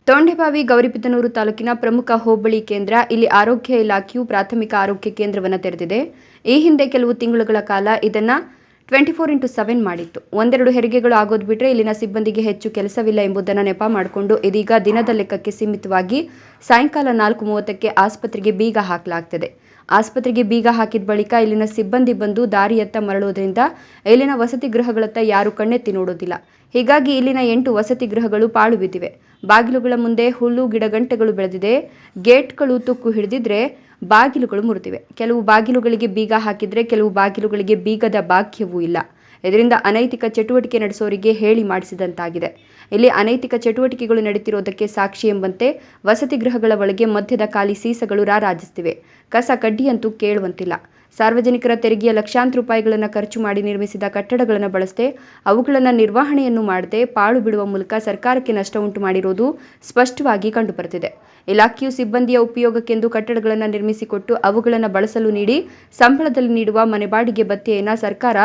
ತೊಂಡೆಬಾವಿ ಗೌರಿಬಿದನೂರು ತಾಲೂಕಿನ ಪ್ರಮುಖ ಹೋಬಳಿ ಕೇಂದ್ರ. ಇಲ್ಲಿ ಆರೋಗ್ಯ ಇಲಾಖೆಯು ಪ್ರಾಥಮಿಕ ಆರೋಗ್ಯ ಕೇಂದ್ರವನ್ನು ತೆರೆದಿದೆ. ಈ ಹಿಂದೆ ಕೆಲವು ತಿಂಗಳುಗಳ ಕಾಲ ಇದನ್ನು 24x7 ಮಾಡಿತ್ತು. ಒಂದೆರಡು ಹೆರಿಗೆಗಳು ಆಗೋದು ಬಿಟ್ಟರೆ ಇಲ್ಲಿನ ಸಿಬ್ಬಂದಿಗೆ ಹೆಚ್ಚು ಕೆಲಸವಿಲ್ಲ ಎಂಬುದನ್ನು ನೆಪ ಮಾಡಿಕೊಂಡು ಇದೀಗ ದಿನದ ಲೆಕ್ಕಕ್ಕೆ ಸೀಮಿತವಾಗಿ ಸಾಯಂಕಾಲ 4:30ಕ್ಕೆ ಆಸ್ಪತ್ರೆಗೆ ಬೀಗ ಹಾಕಲಾಗ್ತದೆ. ಆಸ್ಪತ್ರೆಗೆ ಬೀಗ ಹಾಕಿದ ಬಳಿಕ ಇಲ್ಲಿನ ಸಿಬ್ಬಂದಿ ಬಂದು ದಾರಿಯತ್ತ ಮರಳೋದ್ರಿಂದ ಇಲ್ಲಿನ ವಸತಿ ಗೃಹಗಳತ್ತ ಯಾರು ಕಣ್ಣೆತ್ತಿ ನೋಡೋದಿಲ್ಲ. ಹೀಗಾಗಿ ಇಲ್ಲಿನ 8 ವಸತಿ ಗೃಹಗಳು ಪಾಳು ಬಿದ್ದಿವೆ. ಬಾಗಿಲುಗಳ ಮುಂದೆ ಹುಲ್ಲು ಗಿಡಗಂಟೆಗಳು ಬೆಳೆದಿದೆ. ಗೇಟ್ಗಳು ತುಕ್ಕು ಹಿಡಿದಿದ್ರೆ ಬಾಗಿಲುಗಳು ಮುರಿದಿವೆ. ಕೆಲವು ಬಾಗಿಲುಗಳಿಗೆ ಬೀಗ ಹಾಕಿದ್ರೆ ಕೆಲವು ಬಾಗಿಲುಗಳಿಗೆ ಬೀಗದ ಭಾಗ್ಯವೂ ಇಲ್ಲ. ಇದರಿಂದ ಅನೈತಿಕ ಚಟುವಟಿಕೆ ನಡೆಸೋರಿಗೆ ಹೇಳಿ ಮಾಡಿಸಿದಂತಾಗಿದೆ. ಇಲ್ಲಿ ಅನೈತಿಕ ಚಟುವಟಿಕೆಗಳು ನಡೀತಿರೋದಕ್ಕೆ ಸಾಕ್ಷಿ ಎಂಬಂತೆ ವಸತಿ ಗೃಹಗಳ ಒಳಗೆ ಮಧ್ಯದ ಖಾಲಿ ಸೀಸಗಳು ರಾರಾಜಿಸುತ್ತಿವೆ. ಕಸ ಕಡ್ಡಿಯಂತೂ ಕೇಳುವಂತಿಲ್ಲ. ಸಾರ್ವಜನಿಕರ ತೆರಿಗೆಯ ಲಕ್ಷಾಂತರ ರೂಪಾಯಿಗಳನ್ನು ಖರ್ಚು ಮಾಡಿ ನಿರ್ಮಿಸಿದ ಕಟ್ಟಡಗಳನ್ನು ಬಳಸದೆ ಅವುಗಳನ್ನು ನಿರ್ವಹಣೆಯನ್ನು ಮಾಡದೆ ಪಾಳು ಬಿಡುವ ಮೂಲಕ ಸರ್ಕಾರಕ್ಕೆ ನಷ್ಟ ಉಂಟು ಮಾಡಿರುವುದು ಸ್ಪಷ್ಟವಾಗಿ ಕಂಡುಬರುತ್ತಿದೆ. ಇಲಾಖೆಯು ಸಿಬ್ಬಂದಿಯ ಉಪಯೋಗಕ್ಕೆಂದು ಕಟ್ಟಡಗಳನ್ನು ನಿರ್ಮಿಸಿಕೊಟ್ಟು ಅವುಗಳನ್ನು ಬಳಸಲು ನೀಡಿ ಸಂಬಳದಲ್ಲಿ ನೀಡುವ ಮನೆ ಬಾಡಿಗೆ ಭತ್ಯೆಯನ್ನು ಸರ್ಕಾರ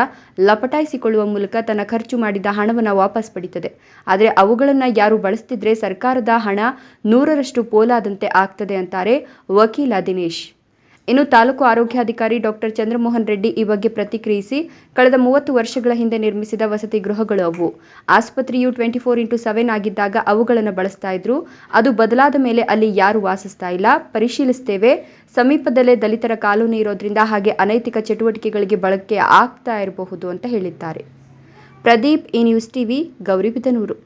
ಲಪಟಾಯಿಸಿಕೊಳ್ಳುವ ಮೂಲಕ ತನ್ನ ಖರ್ಚು ಮಾಡಿದ ಹಣವನ್ನು ವಾಪಸ್ ಪಡೀತದೆ. ಆದರೆ ಅವುಗಳನ್ನು ಯಾರು ಬಳಸ್ತಿದ್ರೆ ಸರ್ಕಾರದ ಹಣ 100ರಷ್ಟು ಪೋಲಾದಂತೆ ಆಗ್ತದೆ ಅಂತಾರೆ ವಕೀಲ ದಿನೇಶ್. ಇನ್ನು ತಾಲೂಕು ಆರೋಗ್ಯಾಧಿಕಾರಿ ಡಾಕ್ಟರ್ ಚಂದ್ರಮೋಹನ್ ರೆಡ್ಡಿ ಈ ಬಗ್ಗೆ ಪ್ರತಿಕ್ರಿಯಿಸಿ, ಕಳೆದ 30 ವರ್ಷಗಳ ಹಿಂದೆ ನಿರ್ಮಿಸಿದ ವಸತಿ ಗೃಹಗಳು ಅವು. ಆಸ್ಪತ್ರೆಯು 24x7 ಆಗಿದ್ದಾಗ ಅವುಗಳನ್ನು ಬಳಸ್ತಾ ಇದ್ರು. ಅದು ಬದಲಾದ ಮೇಲೆ ಅಲ್ಲಿ ಯಾರು ವಾಸಿಸ್ತಾ ಇಲ್ಲ. ಪರಿಶೀಲಿಸ್ತೇವೆ. ಸಮೀಪದಲ್ಲೇ ದಲಿತರ ಕಾಲೋನಿ ಇರೋದ್ರಿಂದ ಹಾಗೆ ಅನೈತಿಕ ಚಟುವಟಿಕೆಗಳಿಗೆ ಬಳಕೆ ಆಗ್ತಾ ಇರಬಹುದು ಅಂತ ಹೇಳಿದ್ದಾರೆ. ಪ್ರದೀಪ್, ಈ ನ್ಯೂಸ್ ಟಿವಿ, ಗೌರಿಬಿದನೂರು.